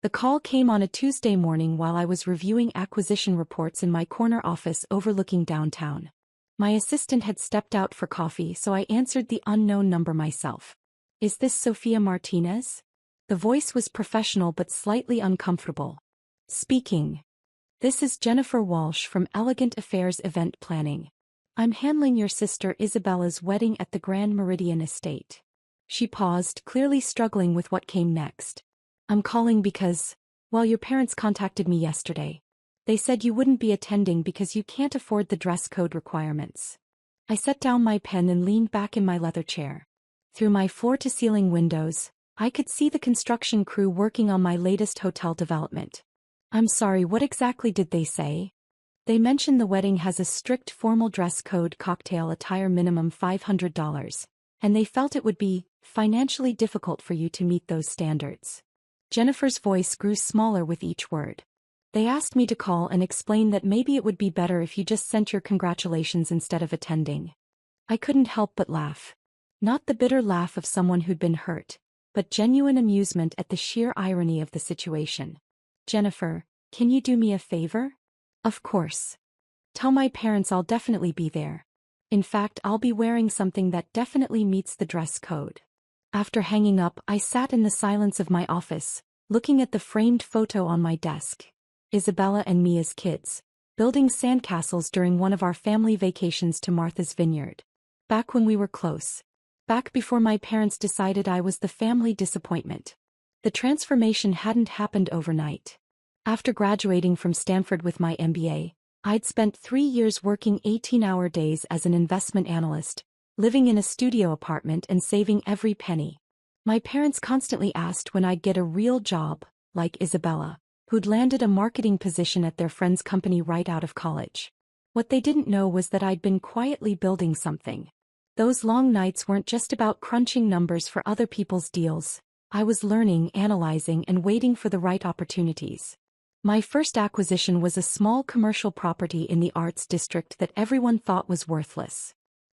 The call came on a Tuesday morning while I was reviewing acquisition reports in my corner office overlooking downtown. My assistant had stepped out for coffee, so I answered the unknown number myself. "Is this Sophia Martinez?" The voice was professional but slightly uncomfortable. "Speaking. This is Jennifer Walsh from Elegant Affairs Event Planning. I'm handling your sister Isabella's wedding at the Grand Meridian Estate." She paused, clearly struggling with what came next. "I'm calling because, well, your parents contacted me yesterday. They said you wouldn't be attending because you can't afford the dress code requirements." I set down my pen and leaned back in my leather chair. Through my floor-to-ceiling windows, I could see the construction crew working on my latest hotel development. "I'm sorry, what exactly did they say?" "They mentioned the wedding has a strict formal dress code, cocktail attire minimum $500, and they felt it would be financially difficult for you to meet those standards." Jennifer's voice grew smaller with each word. "They asked me to call and explain that maybe it would be better if you just sent your congratulations instead of attending." I couldn't help but laugh. Not the bitter laugh of someone who'd been hurt, but genuine amusement at the sheer irony of the situation. "Jennifer, can you do me a favor?" "Of course. Tell my parents I'll definitely be there. In fact, I'll be wearing something that definitely meets the dress code." After hanging up, I sat in the silence of my office, looking at the framed photo on my desk. Isabella and me as kids, building sandcastles during one of our family vacations to Martha's Vineyard. Back when we were close. Back before my parents decided I was the family disappointment. The transformation hadn't happened overnight. After graduating from Stanford with my MBA, I'd spent 3 years working 18-hour days as an investment analyst, living in a studio apartment and saving every penny. My parents constantly asked when I'd get a real job, like Isabella, who'd landed a marketing position at their friend's company right out of college. What they didn't know was that I'd been quietly building something. Those long nights weren't just about crunching numbers for other people's deals. I was learning, analyzing, and waiting for the right opportunities. My first acquisition was a small commercial property in the Arts District that everyone thought was worthless.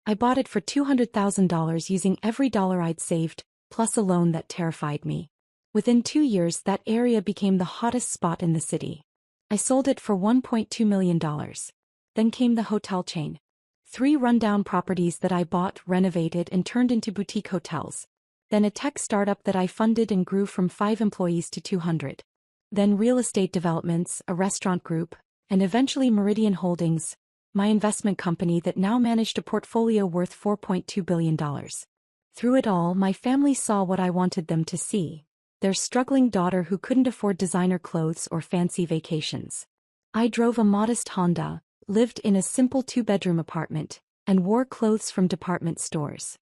I bought it for $200,000 using every dollar I'd saved, plus a loan that terrified me. Within 2 years, that area became the hottest spot in the city. I sold it for $1.2 million. Then came the hotel chain. 3 rundown properties that I bought, renovated, and turned into boutique hotels. Then a tech startup that I funded and grew from 5 employees to 200. Then real estate developments, a restaurant group, and eventually Meridian Holdings, my investment company that now managed a portfolio worth $4.2 billion. Through it all, my family saw what I wanted them to see: their struggling daughter who couldn't afford designer clothes or fancy vacations. I drove a modest Honda, lived in a simple 2-bedroom apartment, and wore clothes from department stores.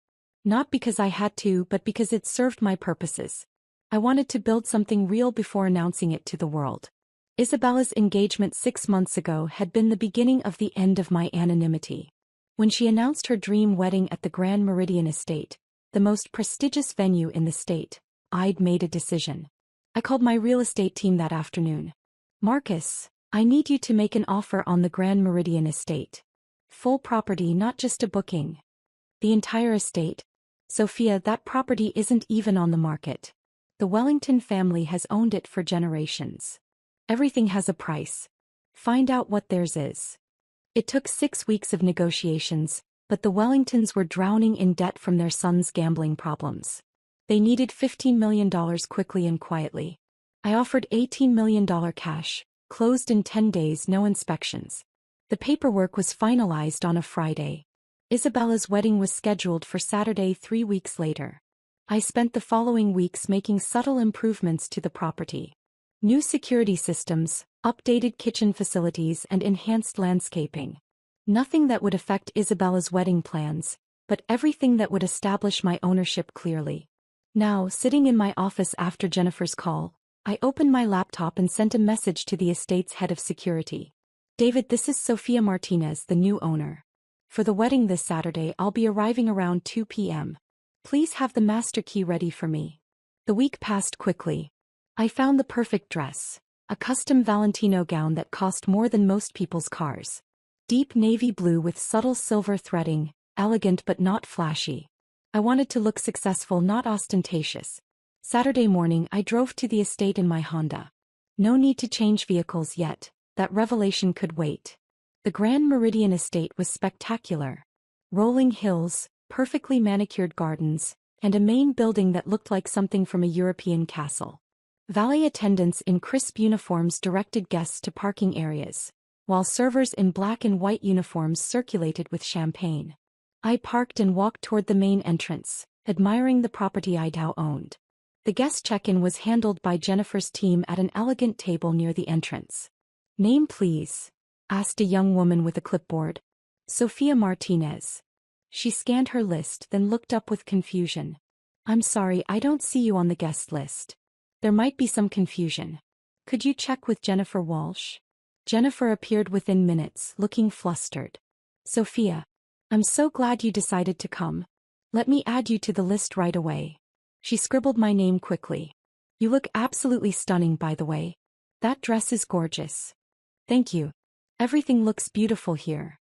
Not because I had to, but because it served my purposes. I wanted to build something real before announcing it to the world. Isabella's engagement 6 months ago had been the beginning of the end of my anonymity. When she announced her dream wedding at the Grand Meridian Estate, the most prestigious venue in the state, I'd made a decision. I called my real estate team that afternoon. "Marcus, I need you to make an offer on the Grand Meridian Estate. Full property, not just a booking. The entire estate. Sophia, that property isn't even on the market. The Wellington family has owned it for generations. Everything has a price. Find out what theirs is." It took 6 weeks of negotiations, but the Wellingtons were drowning in debt from their son's gambling problems. They needed $15 million quickly and quietly. I offered $18 million cash, closed in 10 days, no inspections. The paperwork was finalized on a Friday. Isabella's wedding was scheduled for Saturday 3 weeks later. I spent the following weeks making subtle improvements to the property. New security systems, updated kitchen facilities, and enhanced landscaping. Nothing that would affect Isabella's wedding plans, but everything that would establish my ownership clearly. Now, sitting in my office after Jennifer's call, I opened my laptop and sent a message to the estate's head of security. "David, this is Sophia Martinez, the new owner. For the wedding this Saturday, I'll be arriving around 2 p.m. Please have the master key ready for me." The week passed quickly. I found the perfect dress, a custom Valentino gown that cost more than most people's cars. Deep navy blue with subtle silver threading, elegant but not flashy. I wanted to look successful, not ostentatious. Saturday morning, I drove to the estate in my Honda. No need to change vehicles yet, that revelation could wait. The Grand Meridian Estate was spectacular. Rolling hills, perfectly manicured gardens, and a main building that looked like something from a European castle. Valet attendants in crisp uniforms directed guests to parking areas, while servers in black and white uniforms circulated with champagne. I parked and walked toward the main entrance, admiring the property I now owned. The guest check-in was handled by Jennifer's team at an elegant table near the entrance. "Name please?" asked a young woman with a clipboard. "Sophia Martinez." She scanned her list then looked up with confusion. "I'm sorry, I don't see you on the guest list. There might be some confusion. Could you check with Jennifer Walsh?" Jennifer appeared within minutes, looking flustered. "Sophia, I'm so glad you decided to come. Let me add you to the list right away." She scribbled my name quickly. "You look absolutely stunning, by the way. That dress is gorgeous." "Thank you. Everything looks beautiful here."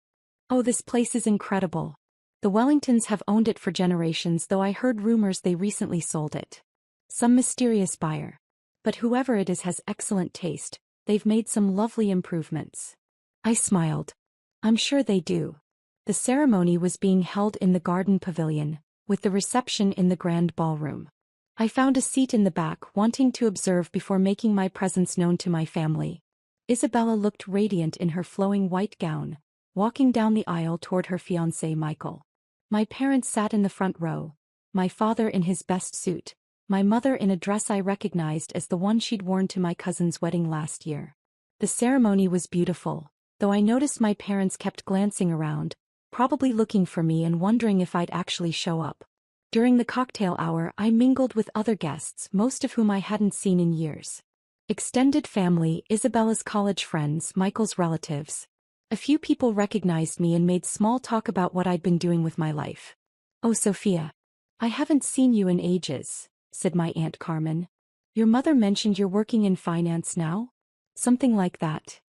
"Oh, this place is incredible. The Wellingtons have owned it for generations, though I heard rumors they recently sold it. Some mysterious buyer. But whoever it is has excellent taste. They've made some lovely improvements." I smiled. "I'm sure they do." The ceremony was being held in the garden pavilion, with the reception in the grand ballroom. I found a seat in the back, wanting to observe before making my presence known to my family. Isabella looked radiant in her flowing white gown, walking down the aisle toward her fiancé Michael. My parents sat in the front row, my father in his best suit, my mother in a dress I recognized as the one she'd worn to my cousin's wedding last year. The ceremony was beautiful, though I noticed my parents kept glancing around, probably looking for me and wondering if I'd actually show up. During the cocktail hour, I mingled with other guests, most of whom I hadn't seen in years. Extended family, Isabella's college friends, Michael's relatives. A few people recognized me and made small talk about what I'd been doing with my life. "Oh, Sophia. I haven't seen you in ages," said my Aunt Carmen. "Your mother mentioned you're working in finance now?" "Something like that."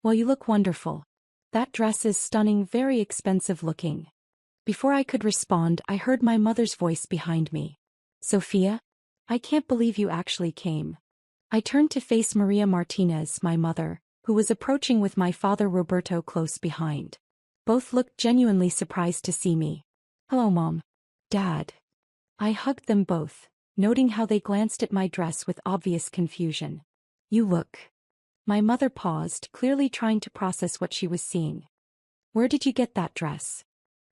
"Well, you look wonderful. That dress is stunning, very expensive looking." Before I could respond, I heard my mother's voice behind me. "Sophia? I can't believe you actually came." I turned to face Maria Martinez, my mother, who was approaching with my father Roberto close behind. Both looked genuinely surprised to see me. "Hello, Mom. Dad." I hugged them both, noting how they glanced at my dress with obvious confusion. "You look..." My mother paused, clearly trying to process what she was seeing. "Where did you get that dress?"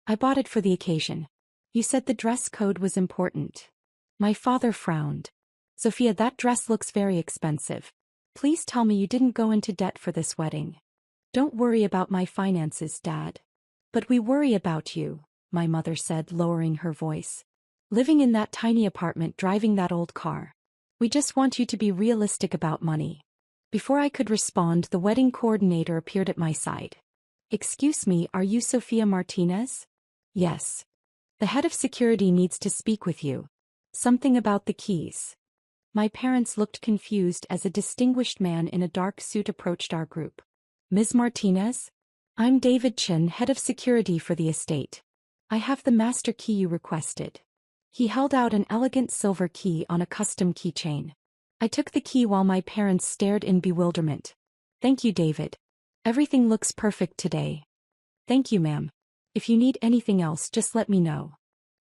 "I bought it for the occasion." "You said the dress code was important." My father frowned. "Sophia, that dress looks very expensive. Please tell me you didn't go into debt for this wedding." "Don't worry about my finances, Dad." "But we worry about you," my mother said, lowering her voice. "Living in that tiny apartment, driving that old car. We just want you to be realistic about money." Before I could respond, the wedding coordinator appeared at my side. "Excuse me, are you Sophia Martinez?" "Yes. The head of security needs to speak with you. Something about the keys." My parents looked confused as a distinguished man in a dark suit approached our group. "Ms. Martinez? I'm David Chin, head of security for the estate. I have the master key you requested." He held out an elegant silver key on a custom keychain. I took the key while my parents stared in bewilderment. "Thank you, David. Everything looks perfect today." "Thank you, ma'am. If you need anything else, just let me know."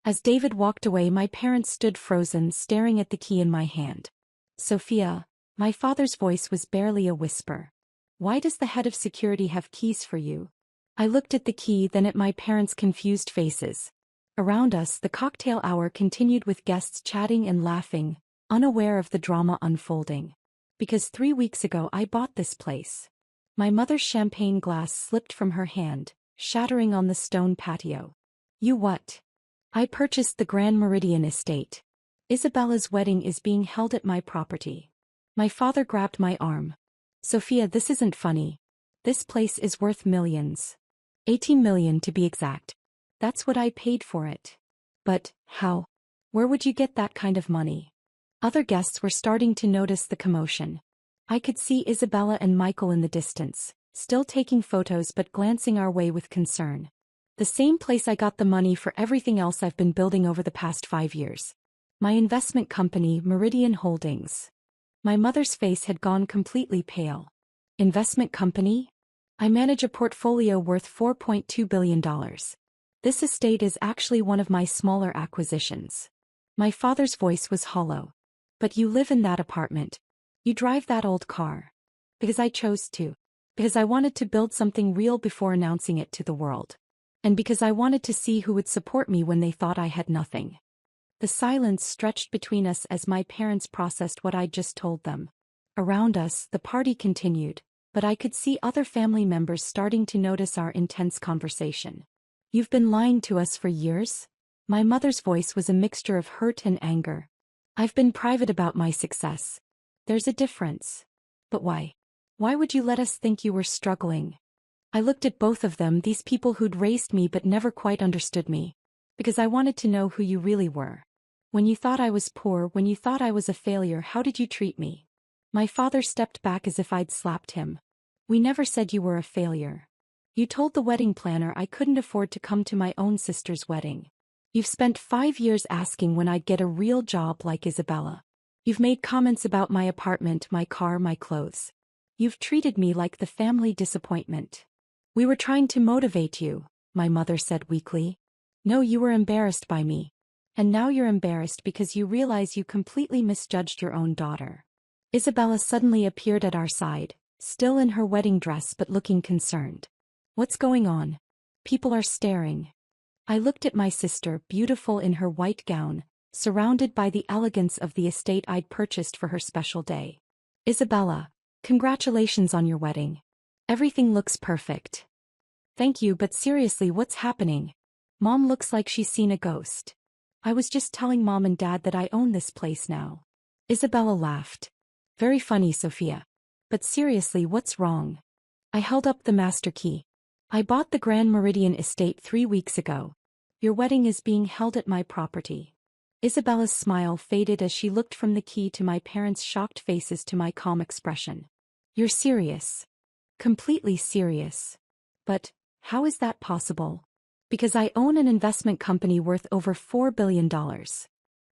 As David walked away, my parents stood frozen, staring at the key in my hand. "Sophia," my father's voice was barely a whisper. "Why does the head of security have keys for you?" I looked at the key, then at my parents' confused faces. Around us, the cocktail hour continued with guests chatting and laughing, unaware of the drama unfolding. "Because 3 weeks ago I bought this place." My mother's champagne glass slipped from her hand, shattering on the stone patio. "You what?" "I purchased the Grand Meridian Estate. Isabella's wedding is being held at my property." My father grabbed my arm. "Sophia, this isn't funny. This place is worth millions. 18 million to be exact. That's what I paid for it." "But, how? Where would you get that kind of money?" Other guests were starting to notice the commotion. I could see Isabella and Michael in the distance, still taking photos but glancing our way with concern. "The same place I got the money for everything else I've been building over the past 5 years. My investment company, Meridian Holdings." My mother's face had gone completely pale. Investment company? I manage a portfolio worth $4.2 billion. This estate is actually one of my smaller acquisitions. My father's voice was hollow. But you live in that apartment. You drive that old car. Because I chose to. Because I wanted to build something real before announcing it to the world. And because I wanted to see who would support me when they thought I had nothing. The silence stretched between us as my parents processed what I'd just told them. Around us, the party continued, but I could see other family members starting to notice our intense conversation. You've been lying to us for years? My mother's voice was a mixture of hurt and anger. I've been private about my success. There's a difference. But why? Why would you let us think you were struggling? I looked at both of them, these people who'd raised me but never quite understood me. Because I wanted to know who you really were. When you thought I was poor, when you thought I was a failure, how did you treat me? My father stepped back as if I'd slapped him. We never said you were a failure. You told the wedding planner I couldn't afford to come to my own sister's wedding. You've spent 5 years asking when I'd get a real job like Isabella. You've made comments about my apartment, my car, my clothes. You've treated me like the family disappointment. We were trying to motivate you, my mother said weakly. No, you were embarrassed by me. And now you're embarrassed because you realize you completely misjudged your own daughter. Isabella suddenly appeared at our side, still in her wedding dress but looking concerned. What's going on? People are staring. I looked at my sister, beautiful in her white gown, surrounded by the elegance of the estate I'd purchased for her special day. Isabella, congratulations on your wedding. Everything looks perfect. Thank you, but seriously, what's happening? Mom looks like she's seen a ghost. I was just telling Mom and Dad that I own this place now. Isabella laughed. Very funny, Sophia. But seriously, what's wrong? I held up the master key. I bought the Grand Meridian estate 3 weeks ago. Your wedding is being held at my property. Isabella's smile faded as she looked from the key to my parents' shocked faces to my calm expression. You're serious. Completely serious. But, how is that possible? Because I own an investment company worth over $4 billion.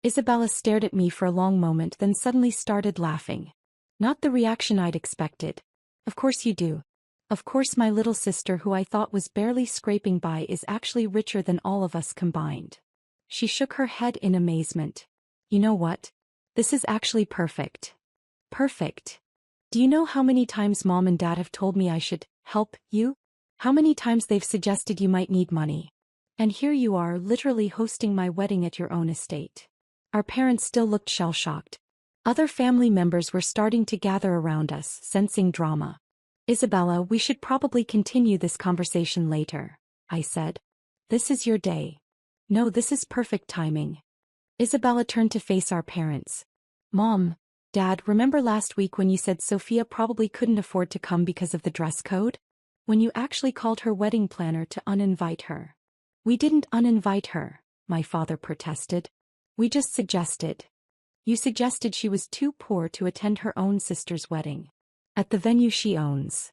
Isabella stared at me for a long moment, then suddenly started laughing. Not the reaction I'd expected. Of course you do. Of course my little sister, who I thought was barely scraping by, is actually richer than all of us combined. She shook her head in amazement. You know what? This is actually perfect. Perfect. Do you know how many times Mom and Dad have told me I should help you? How many times they've suggested you might need money? And here you are, literally hosting my wedding at your own estate. Our parents still looked shell-shocked. Other family members were starting to gather around us, sensing drama. Isabella, we should probably continue this conversation later, I said. This is your day. No, this is perfect timing. Isabella turned to face our parents. Mom, Dad, remember last week when you said Sophia probably couldn't afford to come because of the dress code? When you actually called her wedding planner to uninvite her. We didn't uninvite her, my father protested. We just suggested. You suggested she was too poor to attend her own sister's wedding. At the venue she owns.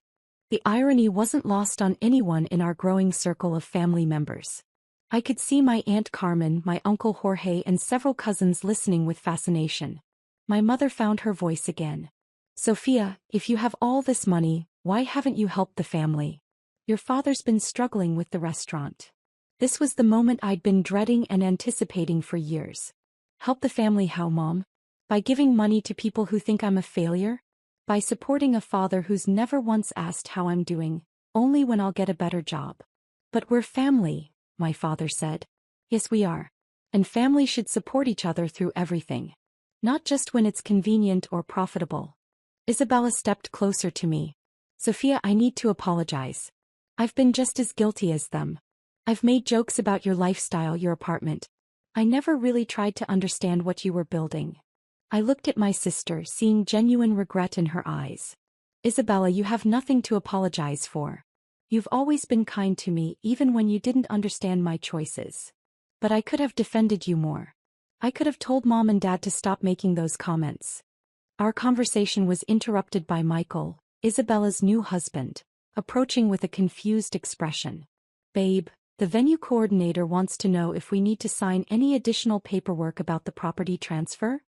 The irony wasn't lost on anyone in our growing circle of family members. I could see my Aunt Carmen, my Uncle Jorge, and several cousins listening with fascination. My mother found her voice again. Sophia, if you have all this money, why haven't you helped the family? Your father's been struggling with the restaurant. This was the moment I'd been dreading and anticipating for years. Help the family how, Mom? By giving money to people who think I'm a failure? By supporting a father who's never once asked how I'm doing, only when I'll get a better job. But we're family, my father said. Yes, we are. And family should support each other through everything. Not just when it's convenient or profitable. Isabella stepped closer to me. Sophia, I need to apologize. I've been just as guilty as them. I've made jokes about your lifestyle, your apartment. I never really tried to understand what you were building. I looked at my sister, seeing genuine regret in her eyes. Isabella, you have nothing to apologize for. You've always been kind to me, even when you didn't understand my choices. But I could have defended you more. I could have told Mom and Dad to stop making those comments. Our conversation was interrupted by Michael, Isabella's new husband, approaching with a confused expression. Babe, the venue coordinator wants to know if we need to sign any additional paperwork about the property transfer?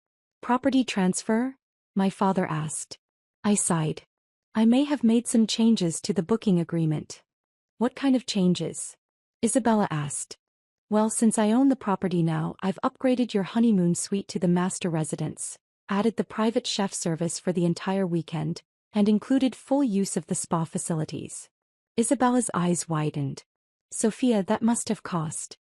Property transfer? my father asked. I sighed. I may have made some changes to the booking agreement. What kind of changes? Isabella asked. Well, since I own the property now, I've upgraded your honeymoon suite to the master residence, added the private chef service for the entire weekend, and included full use of the spa facilities. Isabella's eyes widened. Sophia, that must have cost.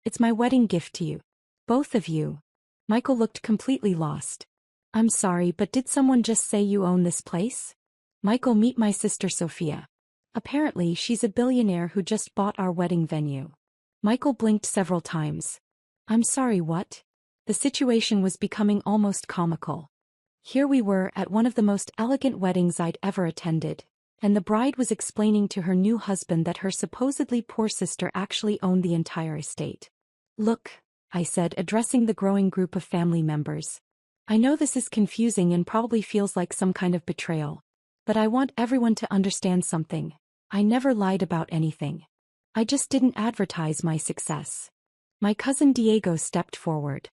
It's my wedding gift to you. Both of you. Michael looked completely lost. I'm sorry, but did someone just say you own this place? Michael, meet my sister Sophia. Apparently, she's a billionaire who just bought our wedding venue. Michael blinked several times. I'm sorry, what? The situation was becoming almost comical. Here we were at one of the most elegant weddings I'd ever attended, and the bride was explaining to her new husband that her supposedly poor sister actually owned the entire estate. Look, I said, addressing the growing group of family members. I know this is confusing and probably feels like some kind of betrayal, but I want everyone to understand something. I never lied about anything. I just didn't advertise my success. My cousin Diego stepped forward.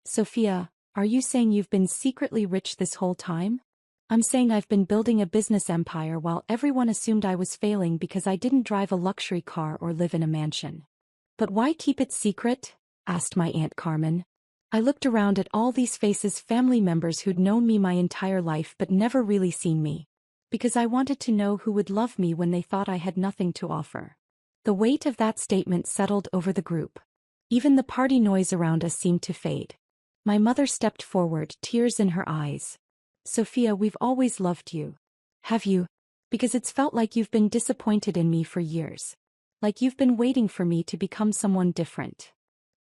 Sophia, are you saying you've been secretly rich this whole time? I'm saying I've been building a business empire while everyone assumed I was failing because I didn't drive a luxury car or live in a mansion. But why keep it secret? Asked my Aunt Carmen. I looked around at all these faces, family members who'd known me my entire life but never really seen me. Because I wanted to know who would love me when they thought I had nothing to offer. The weight of that statement settled over the group. Even the party noise around us seemed to fade. My mother stepped forward, tears in her eyes. Sophia, we've always loved you. Have you? Because it's felt like you've been disappointed in me for years. Like you've been waiting for me to become someone different.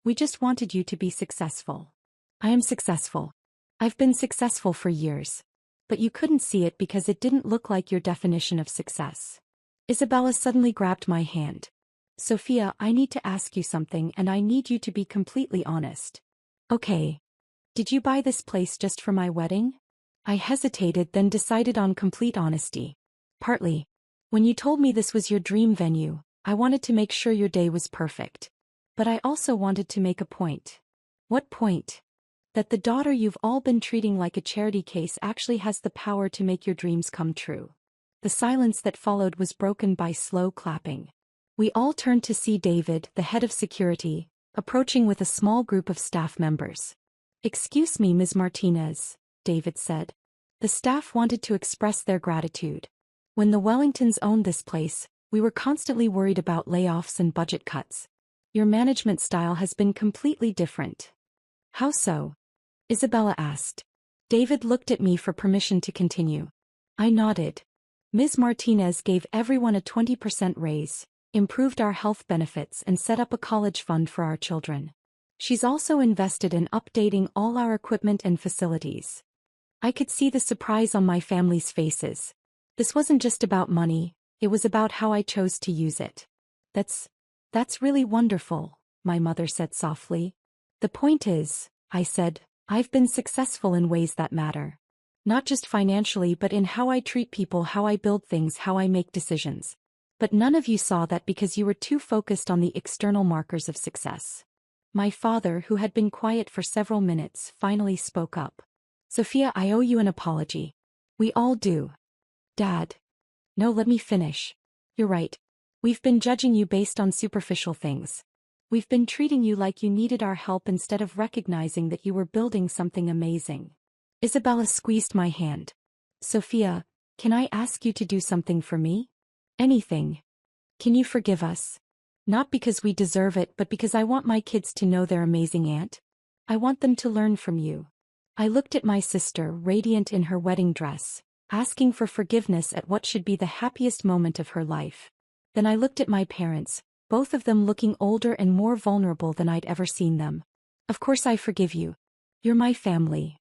We just wanted you to be successful. I am successful. I've been successful for years. But you couldn't see it because it didn't look like your definition of success. Isabella suddenly grabbed my hand. Sophia, I need to ask you something and I need you to be completely honest. Okay. Did you buy this place just for my wedding? I hesitated, then decided on complete honesty. Partly. When you told me this was your dream venue, I wanted to make sure your day was perfect. But I also wanted to make a point. What point? That the daughter you've all been treating like a charity case actually has the power to make your dreams come true. The silence that followed was broken by slow clapping. We all turned to see David, the head of security, approaching with a small group of staff members. Excuse me, Ms. Martinez, David said. The staff wanted to express their gratitude. When the Wellingtons owned this place, we were constantly worried about layoffs and budget cuts. Your management style has been completely different. How so? Isabella asked. David looked at me for permission to continue. I nodded. Ms. Martinez gave everyone a 20% raise, improved our health benefits and set up a college fund for our children. She's also invested in updating all our equipment and facilities. I could see the surprise on my family's faces. This wasn't just about money, it was about how I chose to use it. That's really wonderful, my mother said softly. The point is, I said, I've been successful in ways that matter. Not just financially but in how I treat people, how I build things, how I make decisions. But none of you saw that because you were too focused on the external markers of success. My father, who had been quiet for several minutes, finally spoke up. Sophia, I owe you an apology. We all do. Dad. No, let me finish. You're right. We've been judging you based on superficial things. We've been treating you like you needed our help instead of recognizing that you were building something amazing. Isabella squeezed my hand. Sophia, can I ask you to do something for me? Anything. Can you forgive us? Not because we deserve it, but because I want my kids to know their amazing aunt. I want them to learn from you. I looked at my sister, radiant in her wedding dress, asking for forgiveness at what should be the happiest moment of her life. Then I looked at my parents, both of them looking older and more vulnerable than I'd ever seen them. Of course I forgive you. You're my family.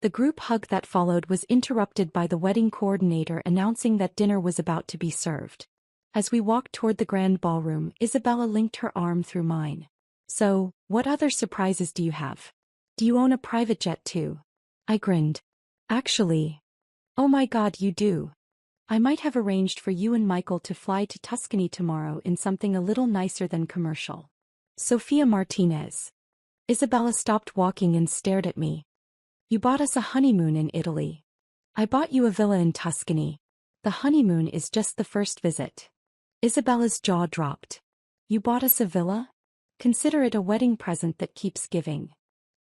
The group hug that followed was interrupted by the wedding coordinator announcing that dinner was about to be served. As we walked toward the grand ballroom, Isabella linked her arm through mine. So, what other surprises do you have? Do you own a private jet too? I grinned. Actually. Oh my God, you do. I might have arranged for you and Michael to fly to Tuscany tomorrow in something a little nicer than commercial. Sophia Martinez. Isabella stopped walking and stared at me. You bought us a honeymoon in Italy. I bought you a villa in Tuscany. The honeymoon is just the first visit. Isabella's jaw dropped. You bought us a villa? Consider it a wedding present that keeps giving.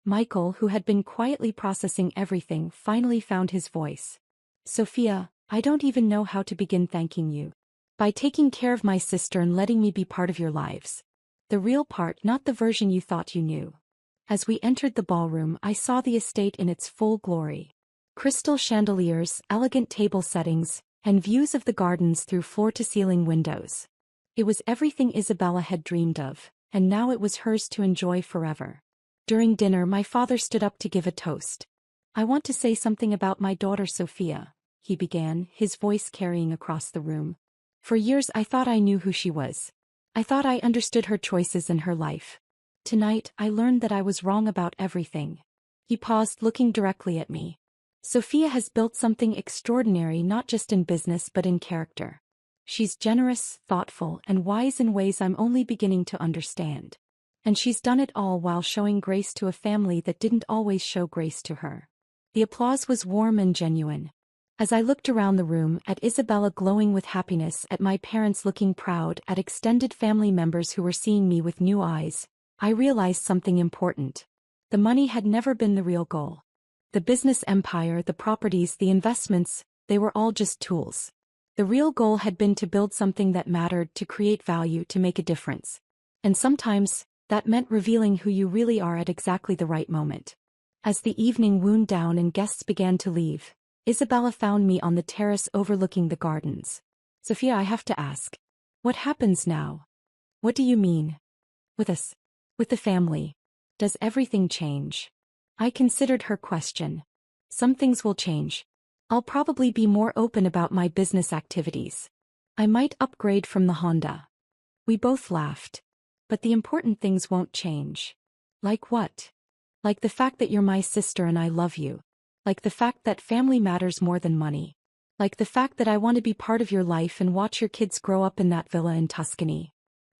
Michael, who had been quietly processing everything, finally found his voice. Sophia, I don't even know how to begin thanking you. By taking care of my sister and letting me be part of your lives. The real part, not the version you thought you knew. As we entered the ballroom, I saw the estate in its full glory. Crystal chandeliers, elegant table settings, and views of the gardens through floor-to-ceiling windows. It was everything Isabella had dreamed of, and now it was hers to enjoy forever. During dinner, my father stood up to give a toast. I want to say something about my daughter Sophia, he began, his voice carrying across the room. For years I thought I knew who she was. I thought I understood her choices and her life. Tonight, I learned that I was wrong about everything. He paused, looking directly at me. Sophia has built something extraordinary, not just in business but in character. She's generous, thoughtful, and wise in ways I'm only beginning to understand. And she's done it all while showing grace to a family that didn't always show grace to her. The applause was warm and genuine. As I looked around the room, at Isabella glowing with happiness, at my parents looking proud, at extended family members who were seeing me with new eyes, I realized something important. The money had never been the real goal. The business empire, the properties, the investments, they were all just tools. The real goal had been to build something that mattered, to create value, to make a difference. And sometimes, that meant revealing who you really are at exactly the right moment. As the evening wound down and guests began to leave, Isabella found me on the terrace overlooking the gardens. Sophia, I have to ask. What happens now? What do you mean? With us? With the family? Does everything change? I considered her question. Some things will change. I'll probably be more open about my business activities. I might upgrade from the Honda. We both laughed. But the important things won't change. Like what? Like the fact that you're my sister and I love you. Like the fact that family matters more than money. Like the fact that I want to be part of your life and watch your kids grow up in that villa in Tuscany.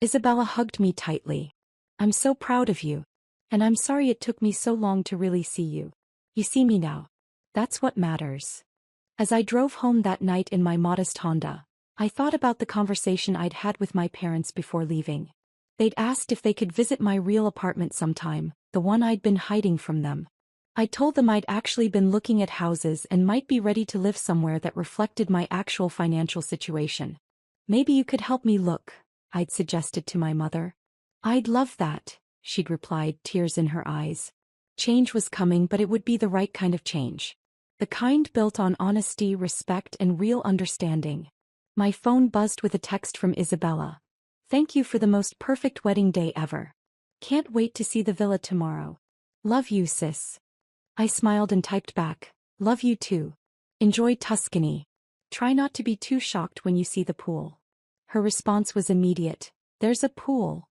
Isabella hugged me tightly. I'm so proud of you. And I'm sorry it took me so long to really see you. You see me now. That's what matters. As I drove home that night in my modest Honda, I thought about the conversation I'd had with my parents before leaving. They'd asked if they could visit my real apartment sometime, the one I'd been hiding from them. I told them I'd actually been looking at houses and might be ready to live somewhere that reflected my actual financial situation. Maybe you could help me look, I'd suggested to my mother. I'd love that, she'd replied, tears in her eyes. Change was coming, but it would be the right kind of change. The kind built on honesty, respect, and real understanding. My phone buzzed with a text from Isabella. Thank you for the most perfect wedding day ever. Can't wait to see the villa tomorrow. Love you, sis. I smiled and typed back, love you too. Enjoy Tuscany. Try not to be too shocked when you see the pool. Her response was immediate. There's a pool.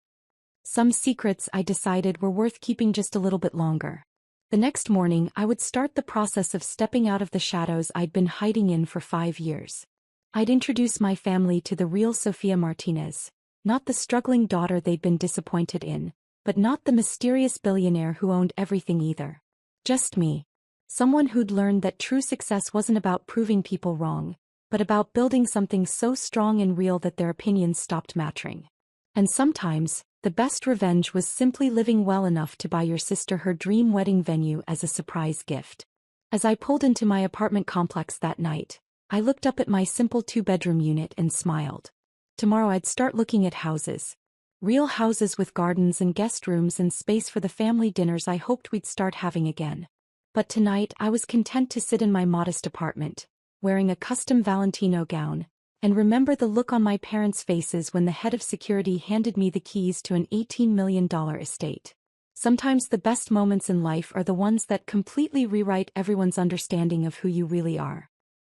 Some secrets, I decided, were worth keeping just a little bit longer. The next morning, I would start the process of stepping out of the shadows I'd been hiding in for 5 years. I'd introduce my family to the real Sophia Martinez, not the struggling daughter they'd been disappointed in, but not the mysterious billionaire who owned everything either. Just me. Someone who'd learned that true success wasn't about proving people wrong, but about building something so strong and real that their opinions stopped mattering. And sometimes, the best revenge was simply living well enough to buy your sister her dream wedding venue as a surprise gift. As I pulled into my apartment complex that night, I looked up at my simple 2-bedroom unit and smiled. Tomorrow I'd start looking at houses. Real houses with gardens and guest rooms and space for the family dinners I hoped we'd start having again. But tonight I was content to sit in my modest apartment, wearing a custom Valentino gown, and remember the look on my parents' faces when the head of security handed me the keys to an $18 million estate. Sometimes the best moments in life are the ones that completely rewrite everyone's understanding of who you really are.